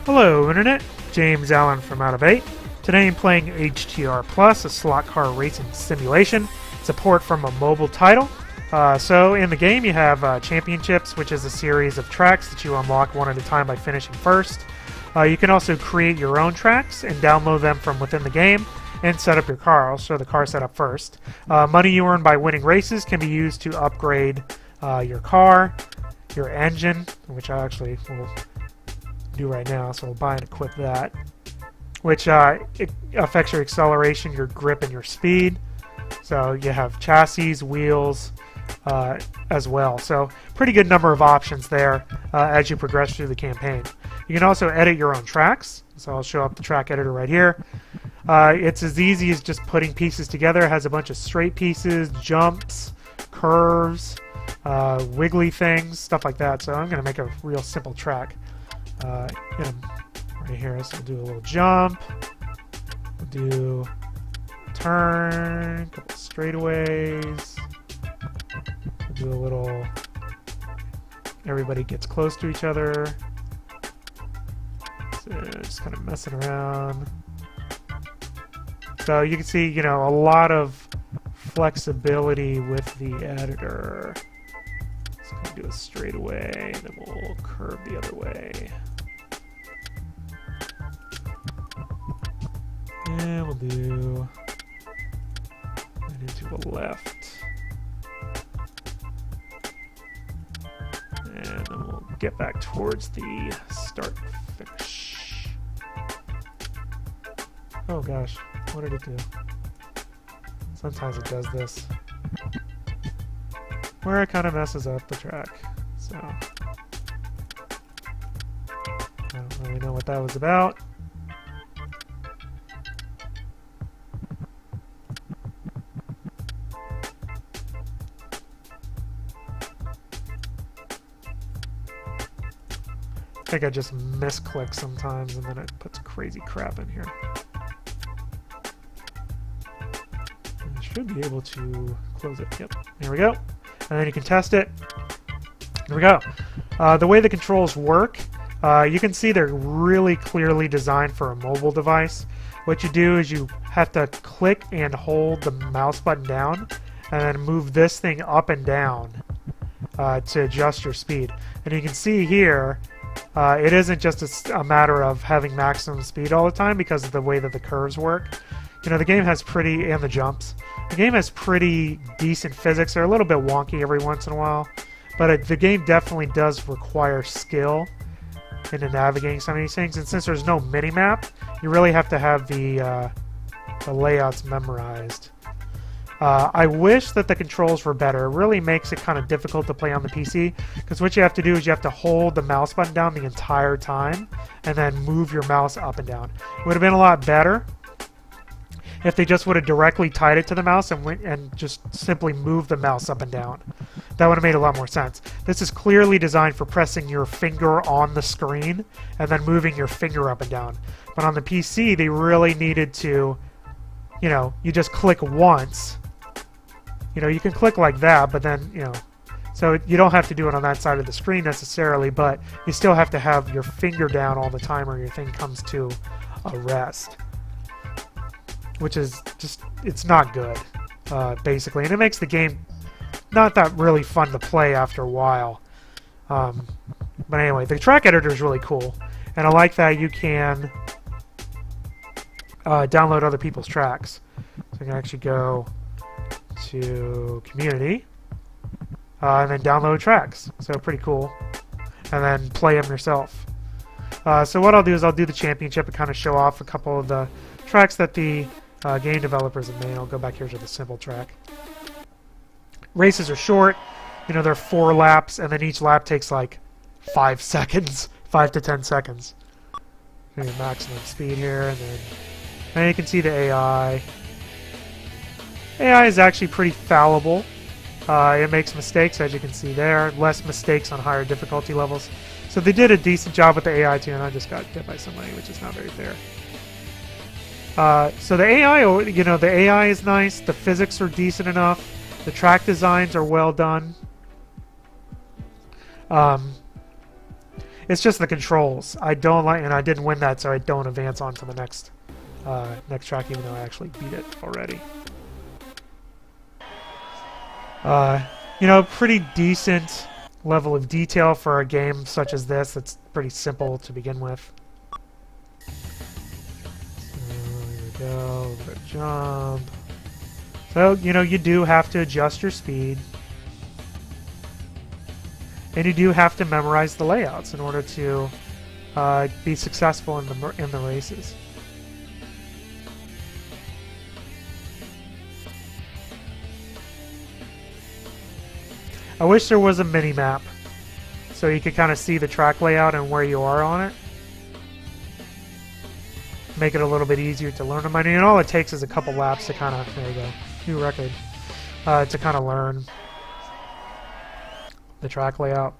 Hello Internet, James Allen from Out of 8. Today I'm playing HTR Plus, a slot car racing simulation. It's a port from a mobile title. So in the game you have championships, which is a series of tracks that you unlock one at a time by finishing first. You can also create your own tracks and download them from within the game and set up your car. I'll show the car setup first. Money you earn by winning races can be used to upgrade your car, your engine, which I actually will do right now, so we'll buy and equip that, which it affects your acceleration, your grip, and your speed. So you have chassis, wheels as well. So pretty good number of options there as you progress through the campaign. You can also edit your own tracks. So I'll show up the track editor right here. It's as easy as just putting pieces together. It has a bunch of straight pieces, jumps, curves, wiggly things, stuff like that. So I'm going to make a real simple track. Right here, so we'll do a little jump, we'll do a turn, a couple straightaways, we'll do a little, everybody gets close to each other, so just kind of messing around. So you can see, you know, a lot of flexibility with the editor. So we'll do a straightaway, and then we'll curve the other way. And we'll do and into the left. And then we'll get back towards the start finish. Oh gosh, what did it do? Sometimes it does this, where it kind of messes up the track. So I don't really know what that was about. I think I just misclick sometimes and then it puts crazy crap in here. I should be able to close it. Yep, there we go. And then you can test it. Here we go. The way the controls work, you can see they're really clearly designed for a mobile device. What you do is you have to click and hold the mouse button down and then move this thing up and down to adjust your speed. And you can see here, it isn't just a matter of having maximum speed all the time because of the way that the curves work. You know, the game has pretty, and the jumps, the game has pretty decent physics. They're a little bit wonky every once in a while, but the game definitely does require skill into navigating some of these things. And since there's no mini-map, you really have to have the layouts memorized. I wish that the controls were better. It really makes it kind of difficult to play on the PC, because what you have to do is you have to hold the mouse button down the entire time and then move your mouse up and down. It would have been a lot better if they just would have directly tied it to the mouse and just simply moved the mouse up and down. That would have made a lot more sense. This is clearly designed for pressing your finger on the screen and then moving your finger up and down. But on the PC, they really needed to, you know, you just click once. You know, you can click like that, but then, you know, so you don't have to do it on that side of the screen necessarily, but you still have to have your finger down all the time or your thing comes to a rest. Which is just, it's not good, basically. And it makes the game not that really fun to play after a while. But anyway, the track editor is really cool. And I like that you can download other people's tracks. So you can actually go to community and then download tracks. So pretty cool. And then play them yourself. So what I'll do is I'll do the championship and kind of show off a couple of the tracks that the game developers have made. I'll go back here to the simple track. Races are short. You know, they're 4 laps, and then each lap takes like 5 seconds, 5 to 10 seconds. Maybe maximum speed here, and then you can see the AI. AI is actually pretty fallible. It makes mistakes, as you can see there. Less mistakes on higher difficulty levels. So they did a decent job with the AI too, and I just got hit by somebody, which is not very fair. So the AI, you know, the AI is nice. The physics are decent enough. The track designs are well done. It's just the controls. I don't like, and I didn't win that, so I don't advance on to the next track, even though I actually beat it already. You know, pretty decent level of detail for a game such as this. That's pretty simple to begin with. There we go. Good jump. So, you know, you do have to adjust your speed. And you do have to memorize the layouts in order to be successful in the races. I wish there was a mini-map so you could kind of see the track layout and where you are on it. Make it a little bit easier to learn them. I mean, all it takes is a couple laps to kind of, there you go, new record, to kind of learn the track layout.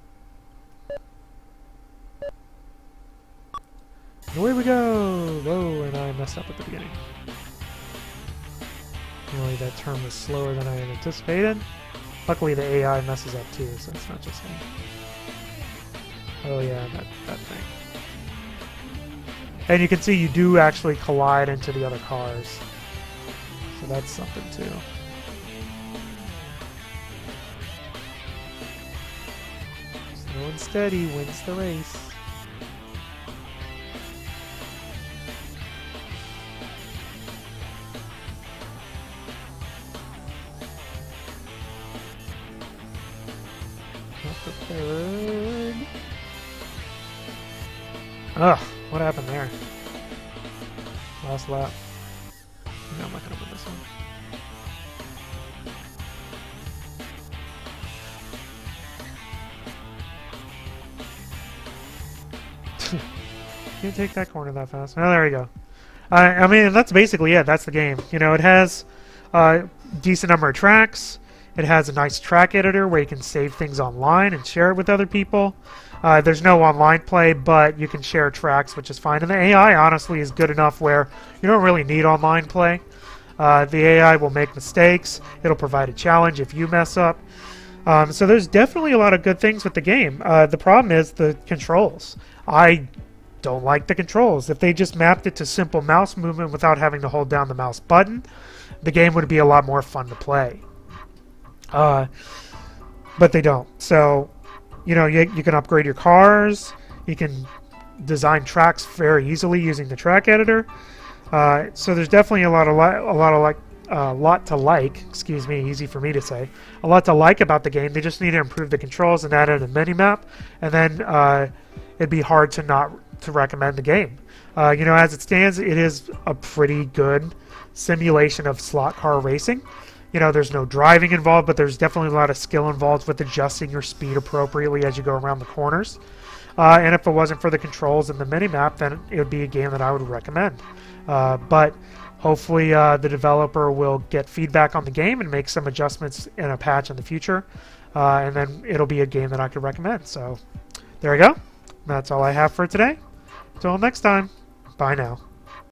Away we go! Whoa, and I messed up at the beginning. Really, that turn was slower than I had anticipated. Luckily, the AI messes up too, so it's not just me. Oh yeah, that thing. And you can see you do actually collide into the other cars. So that's something too. Slow and steady wins the race. Not prepared. Ugh, what happened there? Last lap. No, I'm not gonna win this one. Can't take that corner that fast. Oh, there we go. I mean, that's basically it. That's the game. You know, it has a decent number of tracks. It has a nice track editor where you can save things online and share it with other people. There's no online play, but you can share tracks, which is fine. And the AI, honestly, is good enough where you don't really need online play. The AI will make mistakes. It'll provide a challenge if you mess up. So there's definitely a lot of good things with the game. The problem is the controls. I don't like the controls. If they just mapped it to simple mouse movement without having to hold down the mouse button, the game would be a lot more fun to play. But they don't. So, you know, you can upgrade your cars. You can design tracks very easily using the track editor. So there's definitely a lot to like. Excuse me, easy for me to say. A lot to like about the game. They just need to improve the controls and add in a mini-map, and then it'd be hard to not to recommend the game. You know, as it stands, it is a pretty good simulation of slot car racing. You know, there's no driving involved, but there's definitely a lot of skill involved with adjusting your speed appropriately as you go around the corners. And if it wasn't for the controls and the mini-map, then it would be a game that I would recommend. But hopefully the developer will get feedback on the game and make some adjustments in a patch in the future. And then it'll be a game that I could recommend. So there you go. That's all I have for today. Until next time, bye now.